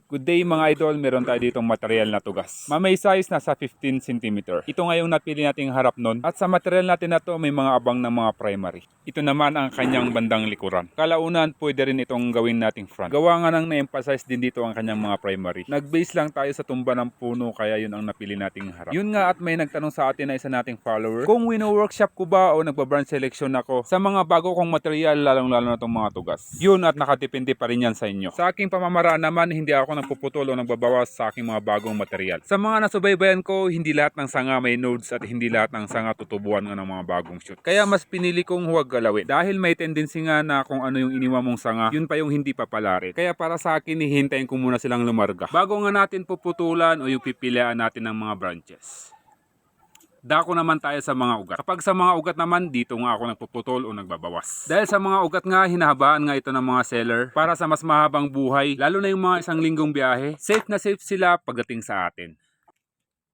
Good day mga idol, meron tayo ditong material na tugas. May size na sa 15 cm. Ito nga yung napili nating harap nun. At sa material natin na to may mga abang ng mga primary. Ito naman ang kanyang bandang likuran. Kalaunan pwede rin itong gawin nating front. Gawa nga nang na-emphasize din dito ang kanyang mga primary. Nag-base lang tayo sa tumba ng puno kaya yun ang napili nating harap. Yun nga at may nagtanong sa atin na isa nating follower kung wino-workshop ko ba o nagba-branch selection ako sa mga bago kong material lalong-lalo na itong mga tugas. Yun at nakadepende pa rin yan sa inyo. Sa aking pamamaraan naman hindi ako nagpuputol o nagbabawas sa aking mga bagong material. Sa mga nasubaybayan ko, hindi lahat ng sanga may nodes at hindi lahat ng sanga tutubuan ng mga bagong shoot. Kaya mas pinili kong huwag galawin dahil may tendency nga na kung ano yung iniwan mong sanga, yun pa yung hindi papalarin. Kaya para sa akin, hihintayin ko muna silang lumarga bago nga natin puputulan o yung pipilian natin ng mga branches. Dako naman tayo sa mga ugat. Kapag sa mga ugat naman, dito nga ako nagpuputol o nagbabawas. Dahil sa mga ugat nga, hinahabaan nga ito ng mga seller para sa mas mahabang buhay, lalo na yung mga isang linggong biyahe. Safe na safe sila pagdating sa atin.